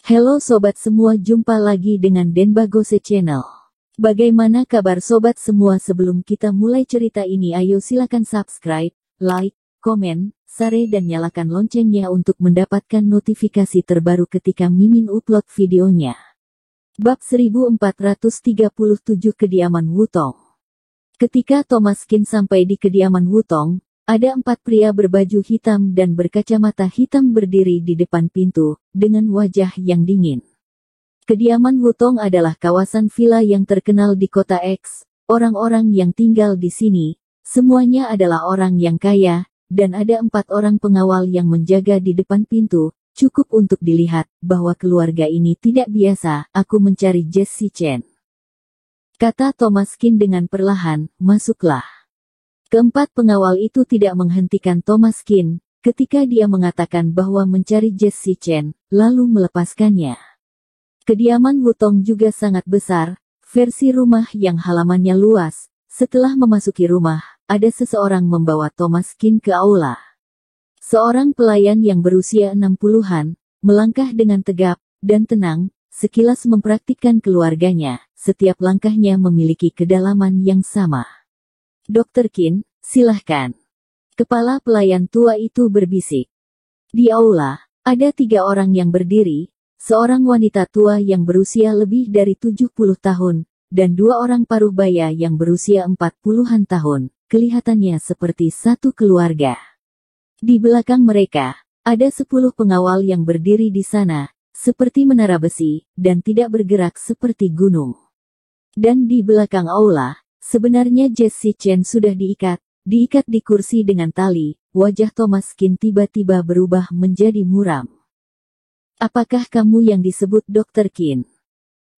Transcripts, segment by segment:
Halo sobat semua, jumpa lagi dengan Denbagose Channel. Bagaimana kabar sobat semua? Sebelum kita mulai cerita ini, ayo silakan subscribe, like, komen, share dan nyalakan loncengnya untuk mendapatkan notifikasi terbaru ketika Mimin upload videonya. Bab 1437 Kediaman Wutong. Ketika Thomas Qin sampai di kediaman Wutong, ada 4 pria berbaju hitam dan berkacamata hitam berdiri di depan pintu, dengan wajah yang dingin. Kediaman Wutong adalah kawasan villa yang terkenal di kota X. Orang-orang yang tinggal di sini, semuanya adalah orang yang kaya, dan ada 4 orang pengawal yang menjaga di depan pintu. Cukup untuk dilihat bahwa keluarga ini tidak biasa. Aku mencari Jessie Chen, kata Thomas Qin dengan perlahan. Masuklah. Keempat pengawal itu tidak menghentikan Thomas Qin ketika dia mengatakan bahwa mencari Jessie Chen, lalu melepaskannya. Kediaman Wutong juga sangat besar, versi rumah yang halamannya luas. Setelah memasuki rumah, ada seseorang membawa Thomas Qin ke aula. Seorang pelayan yang berusia 60-an, melangkah dengan tegap dan tenang, sekilas mempraktikkan keluarganya. Setiap langkahnya memiliki kedalaman yang sama. Dr. Qin, silahkan. Kepala pelayan tua itu berbisik. Di aula, ada 3 orang yang berdiri, seorang wanita tua yang berusia lebih dari 70 tahun, dan 2 orang paruh baya yang berusia 40-an tahun, kelihatannya seperti satu keluarga. Di belakang mereka, ada 10 pengawal yang berdiri di sana, seperti menara besi, dan tidak bergerak seperti gunung. Dan di belakang aula, sebenarnya Jessie Chen sudah diikat di kursi dengan tali. Wajah Thomas Qin tiba-tiba berubah menjadi muram. Apakah kamu yang disebut Dr. Qin?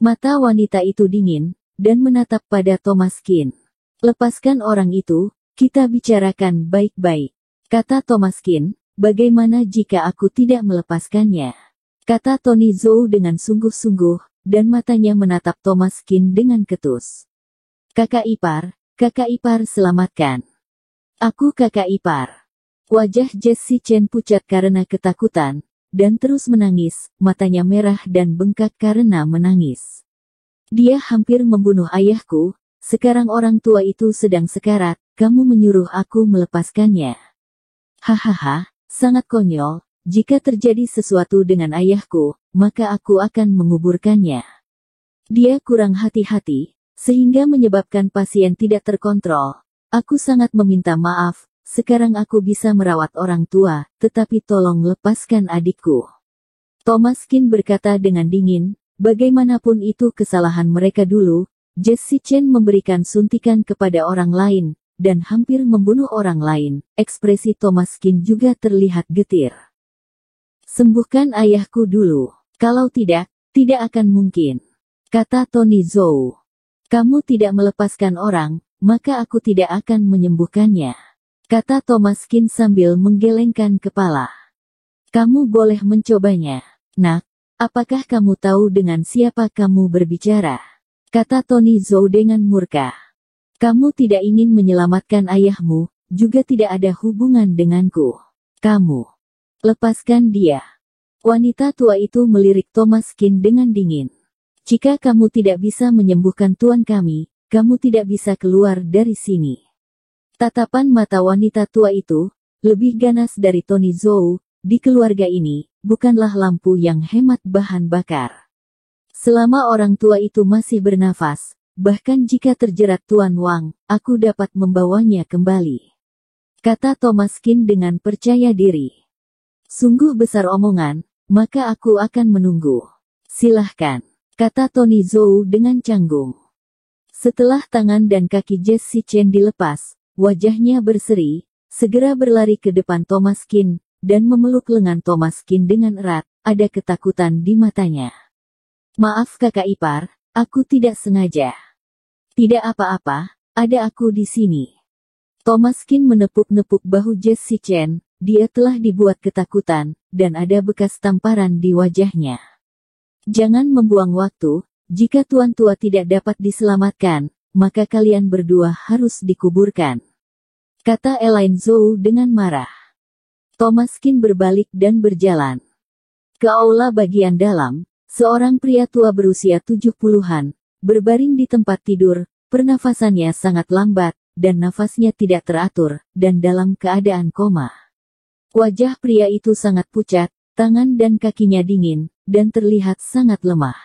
Mata wanita itu dingin, dan menatap pada Thomas Qin. Lepaskan orang itu, kita bicarakan baik-baik, kata Thomas Qin. Bagaimana jika aku tidak melepaskannya? Kata Tony Zhou dengan sungguh-sungguh, dan matanya menatap Thomas Qin dengan ketus. Kakak ipar, selamatkan. Aku kakak ipar. Wajah Jessie Chen pucat karena ketakutan, dan terus menangis, matanya merah dan bengkak karena menangis. Dia hampir membunuh ayahku, sekarang orang tua itu sedang sekarat, kamu menyuruh aku melepaskannya. Hahaha, sangat konyol, jika terjadi sesuatu dengan ayahku, maka aku akan menguburkannya. Dia kurang hati-hati, sehingga menyebabkan pasien tidak terkontrol. Aku sangat meminta maaf, sekarang aku bisa merawat orang tua, tetapi tolong lepaskan adikku. Thomas Qin berkata dengan dingin, bagaimanapun itu kesalahan mereka dulu. Jessie Chen memberikan suntikan kepada orang lain, dan hampir membunuh orang lain. Ekspresi Thomas Qin juga terlihat getir. Sembuhkan ayahku dulu, kalau tidak, tidak akan mungkin, kata Tony Zhou. Kamu tidak melepaskan orang, maka aku tidak akan menyembuhkannya, kata Thomas Qin sambil menggelengkan kepala. Kamu boleh mencobanya, nak. Apakah kamu tahu dengan siapa kamu berbicara? Kata Tony Zhou dengan murka. Kamu tidak ingin menyelamatkan ayahmu, juga tidak ada hubungan denganku. Kamu lepaskan dia. Wanita tua itu melirik Thomas Qin dengan dingin. Jika kamu tidak bisa menyembuhkan tuan kami, kamu tidak bisa keluar dari sini. Tatapan mata wanita tua itu lebih ganas dari Tony Zhou. Di keluarga ini, bukanlah lampu yang hemat bahan bakar. Selama orang tua itu masih bernafas, bahkan jika terjerat Tuan Wang, aku dapat membawanya kembali, kata Thomas Qin dengan percaya diri. Sungguh besar omongan, maka aku akan menunggu. Silahkan, kata Tony Zhou dengan canggung. Setelah tangan dan kaki Jessie Chen dilepas, wajahnya berseri, segera berlari ke depan Thomas Qin, dan memeluk lengan Thomas Qin dengan erat. Ada ketakutan di matanya. Maaf kakak ipar, aku tidak sengaja. Tidak apa-apa, ada aku di sini. Thomas Qin menepuk-nepuk bahu Jessie Chen, dia telah dibuat ketakutan, dan ada bekas tamparan di wajahnya. Jangan membuang waktu, jika tuan tua tidak dapat diselamatkan, maka kalian berdua harus dikuburkan, kata Elaine Zhou dengan marah. Thomas Qin berbalik dan berjalan ke aula bagian dalam. Seorang pria tua berusia 70-an, berbaring di tempat tidur, pernafasannya sangat lambat, dan nafasnya tidak teratur, dan dalam keadaan koma. Wajah pria itu sangat pucat, tangan dan kakinya dingin, dan terlihat sangat lemah.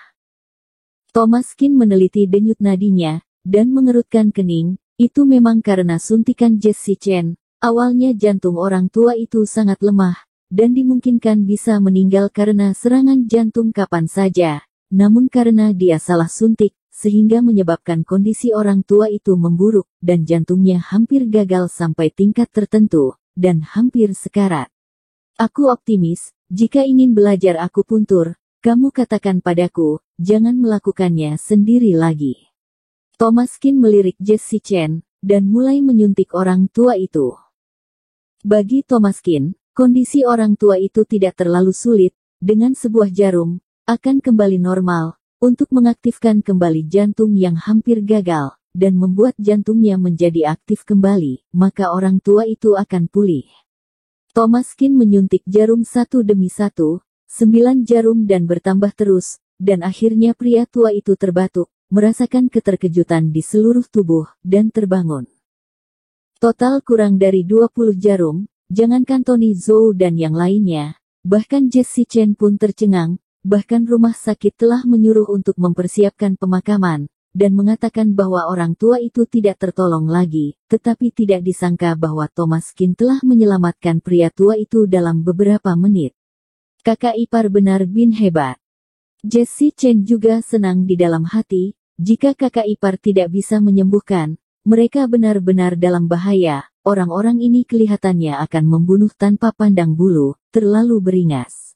Thomaskin meneliti denyut nadinya, dan mengerutkan kening. Itu memang karena suntikan Jesse Chen. Awalnya jantung orang tua itu sangat lemah, dan dimungkinkan bisa meninggal karena serangan jantung kapan saja. Namun karena dia salah suntik, sehingga menyebabkan kondisi orang tua itu memburuk, dan jantungnya hampir gagal sampai tingkat tertentu, dan hampir sekarat. Aku optimis, jika ingin belajar akupuntur, kamu katakan padaku, jangan melakukannya sendiri lagi. Thomaskin melirik Jesse Chen, dan mulai menyuntik orang tua itu. Bagi Thomaskin, kondisi orang tua itu tidak terlalu sulit, dengan sebuah jarum, akan kembali normal, untuk mengaktifkan kembali jantung yang hampir gagal, dan membuat jantungnya menjadi aktif kembali, maka orang tua itu akan pulih. Thomaskin menyuntik jarum satu demi satu, 9 jarum dan bertambah terus, dan akhirnya pria tua itu terbatuk, merasakan keterkejutan di seluruh tubuh, dan terbangun. Total kurang dari 20 jarum, jangankan Tony Zhou dan yang lainnya, bahkan Jesse Chen pun tercengang, bahkan rumah sakit telah menyuruh untuk mempersiapkan pemakaman, dan mengatakan bahwa orang tua itu tidak tertolong lagi, tetapi tidak disangka bahwa Thomaskin telah menyelamatkan pria tua itu dalam beberapa menit. Kakak ipar benar bin hebat. Jesse Chen juga senang di dalam hati, jika kakak ipar tidak bisa menyembuhkan, mereka benar-benar dalam bahaya, orang-orang ini kelihatannya akan membunuh tanpa pandang bulu, terlalu beringas.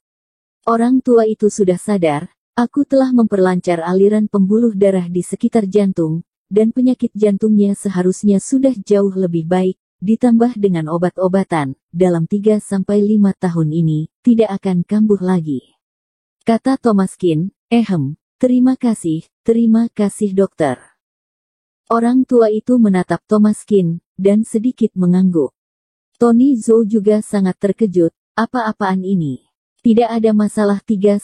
Orang tua itu sudah sadar, aku telah memperlancar aliran pembuluh darah di sekitar jantung, dan penyakit jantungnya seharusnya sudah jauh lebih baik, ditambah dengan obat-obatan, dalam 3-5 tahun ini, tidak akan kambuh lagi. Kata Thomaskin, terima kasih dokter. Orang tua itu menatap Thomaskin, dan sedikit mengangguk. Tony Zhou juga sangat terkejut, apa-apaan ini? Tidak ada masalah 3-5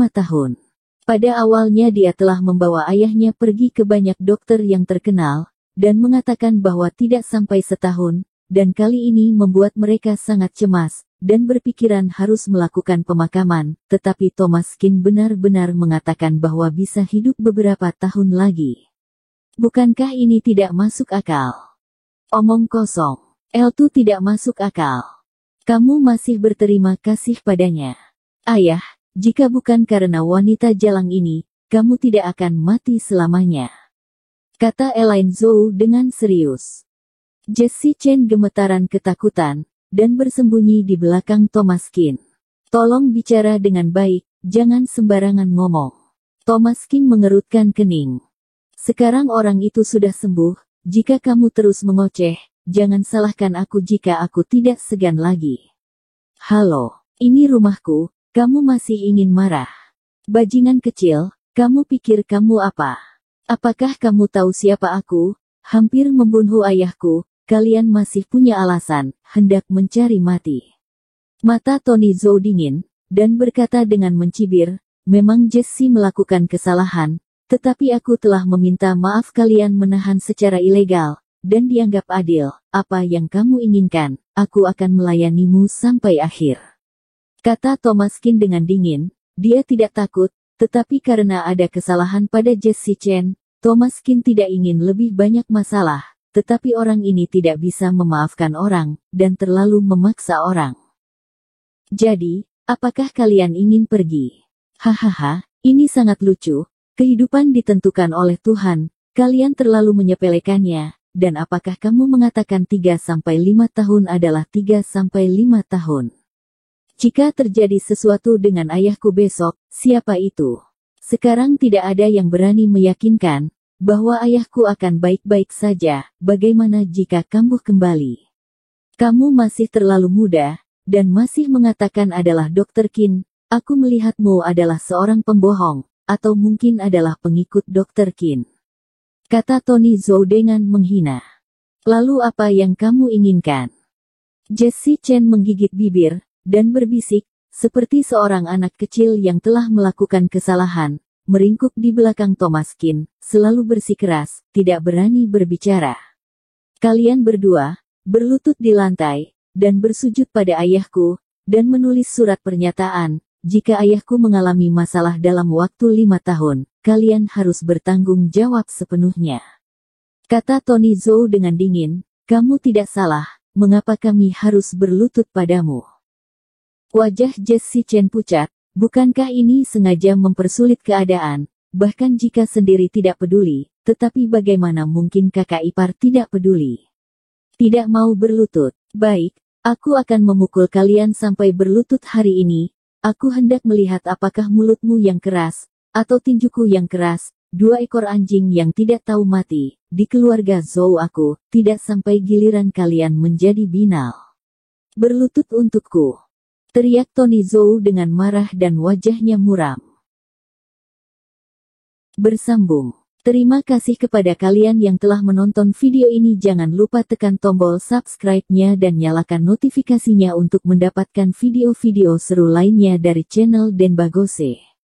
tahun. Pada awalnya dia telah membawa ayahnya pergi ke banyak dokter yang terkenal, dan mengatakan bahwa tidak sampai setahun, dan kali ini membuat mereka sangat cemas, dan berpikiran harus melakukan pemakaman, tetapi Thomaskin benar-benar mengatakan bahwa bisa hidup beberapa tahun lagi. Bukankah ini tidak masuk akal? Omong kosong. L2 tidak masuk akal. Kamu masih berterima kasih padanya. Ayah, jika bukan karena wanita jalang ini, kamu tidak akan mati selamanya. Kata Elaine Zhou dengan serius. Jesse Chen gemetaran ketakutan, dan bersembunyi di belakang Thomaskin. Tolong bicara dengan baik, jangan sembarangan ngomong. Thomaskin mengerutkan kening. Sekarang orang itu sudah sembuh, jika kamu terus mengoceh, jangan salahkan aku jika aku tidak segan lagi. Halo, ini rumahku, kamu masih ingin marah? Bajingan kecil, kamu pikir kamu apa? Apakah kamu tahu siapa aku? Hampir membunuh ayahku, kalian masih punya alasan, hendak mencari mati. Mata Tony Zhou dingin, dan berkata dengan mencibir, memang Jesse melakukan kesalahan, tetapi aku telah meminta maaf kalian menahan secara ilegal, dan dianggap adil, apa yang kamu inginkan, aku akan melayanimu sampai akhir. Kata Thomaskin dengan dingin, dia tidak takut, tetapi karena ada kesalahan pada Jesse Chen, Thomaskin tidak ingin lebih banyak masalah, tetapi orang ini tidak bisa memaafkan orang, dan terlalu memaksa orang. Jadi, apakah kalian ingin pergi? Hahaha, ini sangat lucu, kehidupan ditentukan oleh Tuhan, kalian terlalu menyepelekannya. Dan apakah kamu mengatakan 3-5 tahun adalah 3-5 tahun? Jika terjadi sesuatu dengan ayahku besok, siapa itu? Sekarang tidak ada yang berani meyakinkan bahwa ayahku akan baik-baik saja. Bagaimana jika kambuh kembali? Kamu masih terlalu muda, dan masih mengatakan adalah Dr. Qin. Aku melihatmu adalah seorang pembohong, atau mungkin adalah pengikut Dr. Qin. Kata Tony Zhou dengan menghina. Lalu apa yang kamu inginkan? Jesse Chen menggigit bibir, dan berbisik, seperti seorang anak kecil yang telah melakukan kesalahan, meringkuk di belakang Thomaskin, selalu bersikeras, tidak berani berbicara. Kalian berdua, berlutut di lantai, dan bersujud pada ayahku, dan menulis surat pernyataan, jika ayahku mengalami masalah dalam waktu 5 tahun, kalian harus bertanggung jawab sepenuhnya. Kata Tony Zhou dengan dingin, kamu tidak salah, mengapa kami harus berlutut padamu? Wajah Jesse Chen pucat, bukankah ini sengaja mempersulit keadaan, bahkan jika sendiri tidak peduli, tetapi bagaimana mungkin kakak ipar tidak peduli? Tidak mau berlutut, baik, aku akan memukul kalian sampai berlutut hari ini, aku hendak melihat apakah mulutmu yang keras, atau tinjuku yang keras, 2 ekor anjing yang tidak tahu mati, di keluarga Zhou aku, tidak sampai giliran kalian menjadi binal. Berlutut untukku. Teriak Tony Zhou dengan marah dan wajahnya muram. Bersambung. Terima kasih kepada kalian yang telah menonton video ini. Jangan lupa tekan tombol subscribe-nya dan nyalakan notifikasinya untuk mendapatkan video-video seru lainnya dari channel Denbagose.